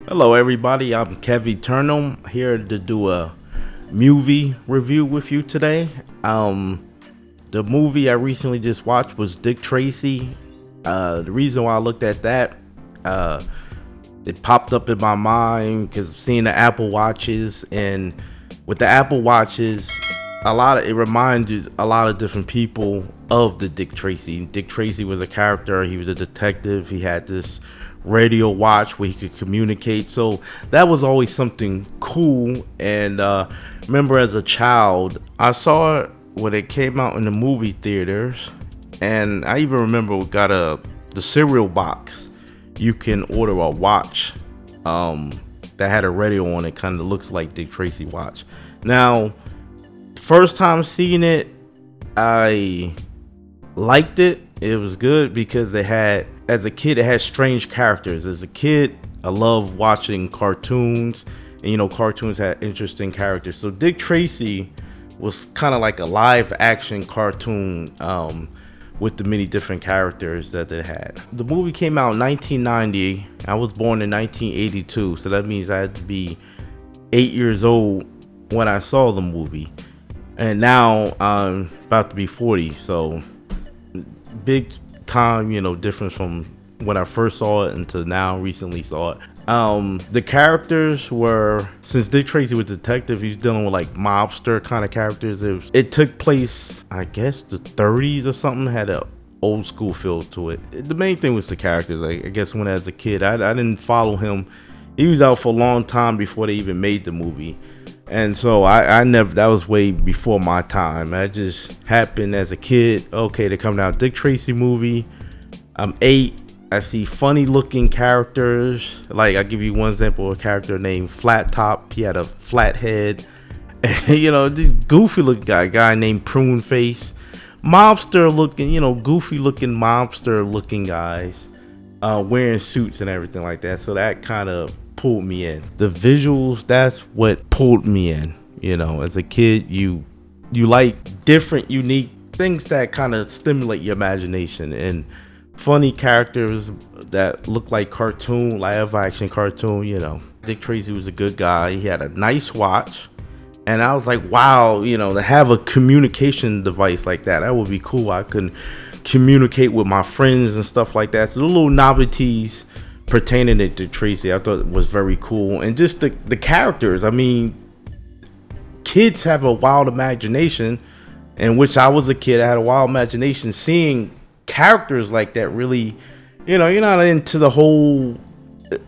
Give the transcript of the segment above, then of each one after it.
Hello, everybody. I'm Kevin Turnham here to do a movie review with you today. The movie I recently just watched was Dick Tracy. The reason why I looked at that, uh, it popped up in my mind because seeing the Apple Watches, and with the Apple Watches, it reminded a lot of different people of the Dick Tracy. Dick Tracy was a character. He was a detective. He had this radio watch where he could communicate, so that was always something cool. And remember, as a child, I saw it when it came out in the movie theaters, and I even remember we got the cereal box. You can order a watch that had a radio on it, kind of looks like Dick Tracy watch. Now, first time seeing it, I liked it. It was good because as a kid, it had strange characters. As a kid, I loved watching cartoons, and cartoons had interesting characters. So Dick Tracy was kind of like a live action cartoon with the many different characters that it had. The movie came out in 1990. I was born in 1982, so that means I had to be 8 years old when I saw the movie. And now I'm about to be 40, so big time, difference from when I first saw it until now, recently saw it. The characters were, since Dick Tracy was a detective, he's dealing with like mobster kind of characters. It took place, I guess, the 30s or something, had a old school feel to it. The main thing was the characters. I guess when as a kid, I didn't follow him. He was out for a long time before they even made the movie. And so I never, that was way before my time. I just happened as a kid, okay, to come out Dick Tracy movie. I'm 8. I see funny looking characters. Like, I'll give you one example of a character named Flat Top. He had a flat head. This goofy looking guy named Prune Face. Mobster looking, goofy looking mobster looking guys wearing suits and everything like that. So that kind of pulled me in. The visuals, that's what pulled me in. As a kid, you like different, unique things that kind of stimulate your imagination, and funny characters that look like cartoon, live action cartoon. Dick Tracy was a good guy. He had a nice watch, and I was like, wow, to have a communication device like that would be cool. I could communicate with my friends and stuff like that. So the little novelties pertaining to Dick Tracy, I thought it was very cool. And just the characters, I mean, kids have a wild imagination, in which I was a kid. I had a wild imagination seeing characters like that. Really, you're not into the whole,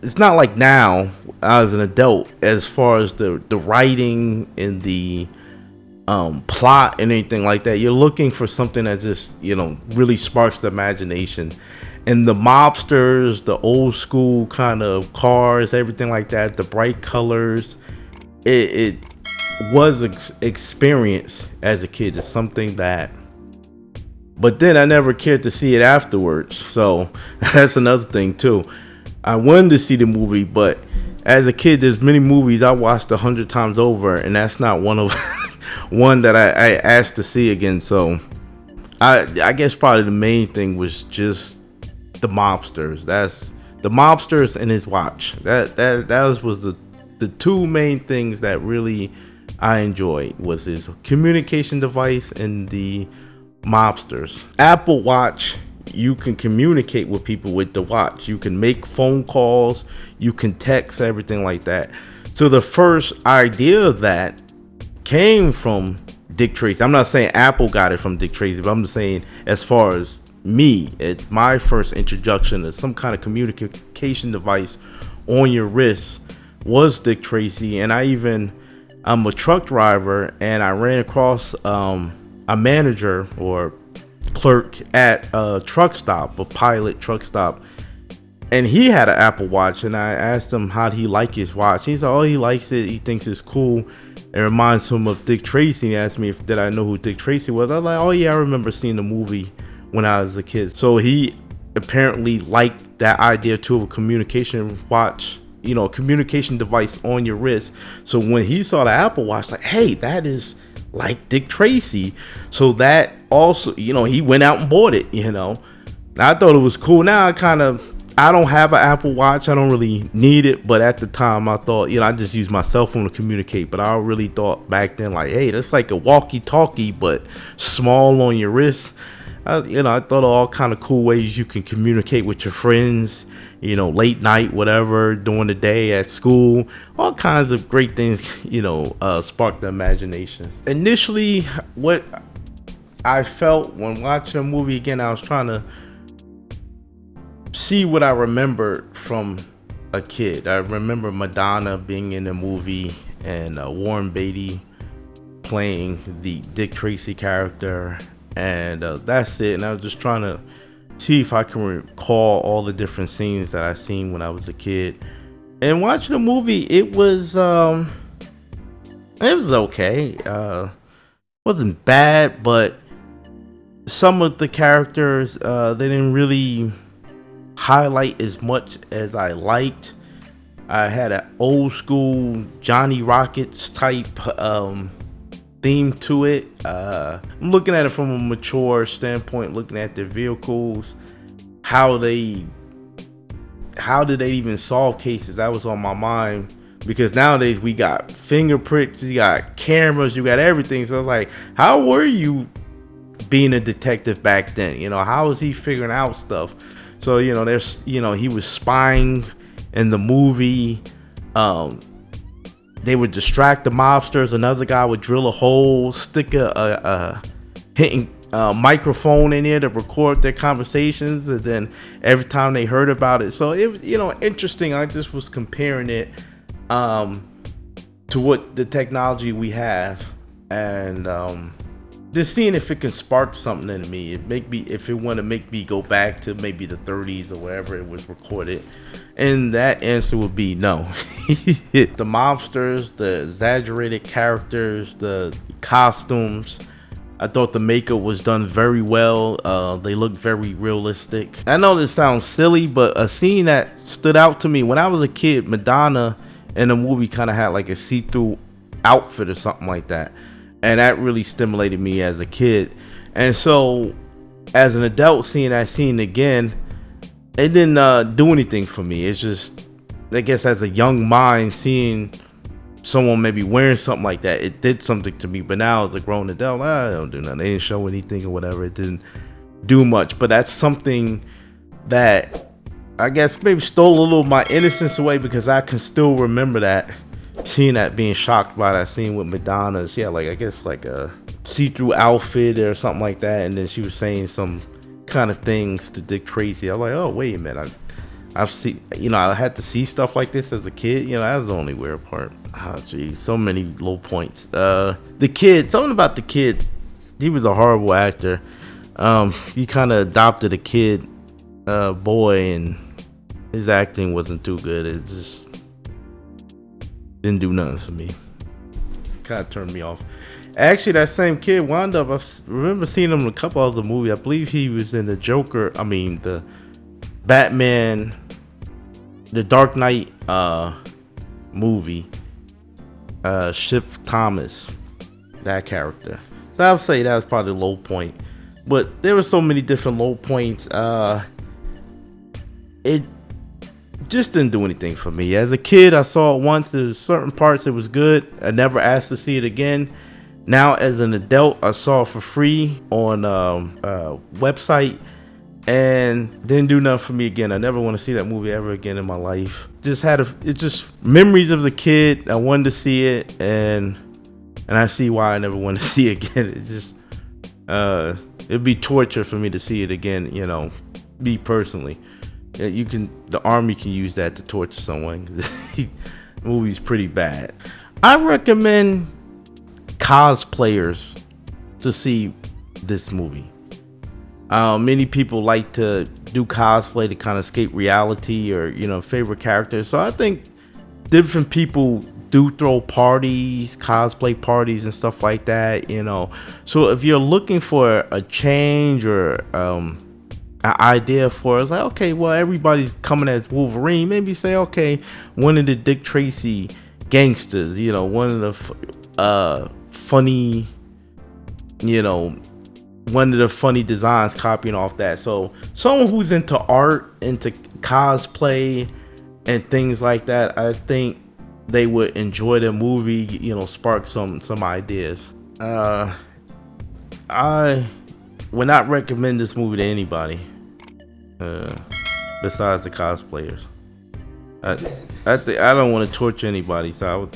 it's not like now as an adult, as far as the writing and the plot and anything like that. You're looking for something that just really sparks the imagination. And the mobsters, the old school kind of cars, everything like that, the bright colors, it was experience as a kid. It's something that, but then I never cared to see it afterwards. So that's another thing too. I wanted to see the movie, but as a kid, there's many movies I watched 100 times over, and that's not one of one that I asked to see again. So I guess probably the main thing was just the mobsters. That's the mobsters and his watch. That was the two main things that really I enjoyed, was his communication device and the mobsters. Apple Watch, you can communicate with people with the watch. You can make phone calls, you can text, everything like that. So the first idea of that came from Dick Tracy. I'm not saying Apple got it from Dick Tracy, but I'm just saying, as far as me, it's my first introduction to some kind of communication device on your wrist was Dick Tracy. And I'm a truck driver, and I ran across a manager or clerk at a truck stop, a Pilot truck stop, and he had an Apple Watch. And I asked him how he liked his watch. He said, oh, he likes it, he thinks it's cool, it reminds him of Dick Tracy. He asked me did I know who Dick Tracy was. I was like, oh yeah, I remember seeing the movie when I was a kid. So he apparently liked that idea too, of a communication watch, a communication device on your wrist. So when he saw the Apple Watch, like, hey, that is like Dick Tracy. So that also, he went out and bought it. I thought it was cool. Now I don't have an Apple Watch. I don't really need it, but at the time I thought, I just use my cell phone to communicate. But I really thought back then, like, hey, that's like a walkie-talkie, but small on your wrist. I thought of all kind of cool ways you can communicate with your friends, late night, whatever, during the day at school, all kinds of great things, spark the imagination. Initially, what I felt when watching a movie again, I was trying to see what I remembered from a kid. I remember Madonna being in the movie and Warren Beatty playing the Dick Tracy character, and that's it. And I was just trying to see if I can recall all the different scenes that I seen when I was a kid. And watching the movie, it was okay. Wasn't bad, but some of the characters they didn't really highlight as much as I liked. I had an old school Johnny Rockets type theme to it. I'm looking at it from a mature standpoint, looking at their vehicles, how did they even solve cases? That was on my mind, because nowadays we got fingerprints, you got cameras, you got everything. So I was like, how were you being a detective back then? How was he figuring out stuff? So, there's, he was spying in the movie. They would distract the mobsters. Another guy would drill a hole, stick a microphone in there to record their conversations. And then every time they heard about it. So it was, interesting. I just was comparing it to what the technology we have. And just seeing if it can spark something in me. If it want to make me go back to maybe the 30s or wherever it was recorded. And that answer would be no. The mobsters, the exaggerated characters, the costumes, I thought the makeup was done very well. They looked very realistic. I know this sounds silly, but a scene that stood out to me when I was a kid, Madonna in the movie kind of had like a see-through outfit or something like that. And that really stimulated me as a kid. And so as an adult, seeing that scene again, it didn't do anything for me. It's just, I guess as a young mind, seeing someone maybe wearing something like that, it did something to me. But now as a grown adult, I don't do nothing. They didn't show anything or whatever. It didn't do much. But that's something that I guess maybe stole a little of my innocence away, because I can still remember that. Seeing that, being shocked by that scene with Madonna. She had like, I guess like a see-through outfit or something like that, and then she was saying some kind of things to Dick Tracy. I was like, oh wait a minute, I've seen, I had to see stuff like this as a kid. That was the only weird part. Oh geez, so many low points. The kid, something about the kid, he was a horrible actor. He kind of adopted a kid boy, and his acting wasn't too good. It just didn't do nothing for me. Kind of turned me off. Actually, that same kid wound up, I remember seeing him in a couple other movies. I believe he was in the the Batman, the Dark Knight movie. Schiff Thomas, that character. So I would say that was probably the low point. But there were so many different low points. It just didn't do anything for me. As a kid, I saw it once. There's certain parts it was good. I never asked to see it again. Now, as an adult, I saw it for free on a website and didn't do nothing for me again. I never want to see that movie ever again in my life. It's just memories of the kid. I wanted to see it, and I see why I never want to see it again. It just it'd be torture for me to see it again. Me personally. The army can use that to torture someone. The movie's pretty bad. I recommend cosplayers to see this movie. Many people like to do cosplay to kind of escape reality or favorite characters. So I think different people do throw parties, cosplay parties and stuff like that. So if you're looking for a change or idea for it's like, okay, well, everybody's coming as Wolverine, maybe say, okay, one of the Dick Tracy gangsters, one of the funny, one of the funny designs copying off that. So someone who's into art, into cosplay and things like that, I think they would enjoy the movie, spark some ideas. I would not recommend this movie to anybody besides the cosplayers. I don't want to torture anybody, so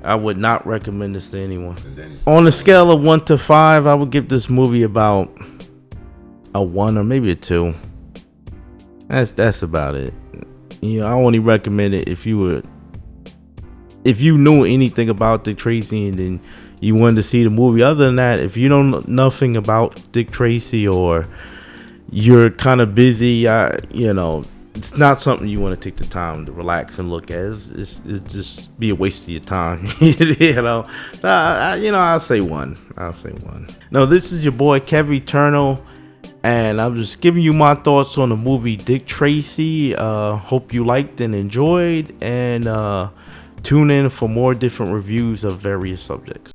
I would not recommend this to anyone. On a scale of 1 to 5, I would give this movie about a 1 or maybe a 2. That's about it. I only recommend it if you knew anything about Dick Tracy and then you wanted to see the movie. Other than that, if you don't know nothing about Dick Tracy or you're kind of busy, it's not something you want to take the time to relax and look at. It's just be a waste of your time. I'll say 1. No, this is your boy Kev Eternal, and I'm just giving you my thoughts on the movie Dick Tracy. Hope you liked and enjoyed, and tune in for more different reviews of various subjects.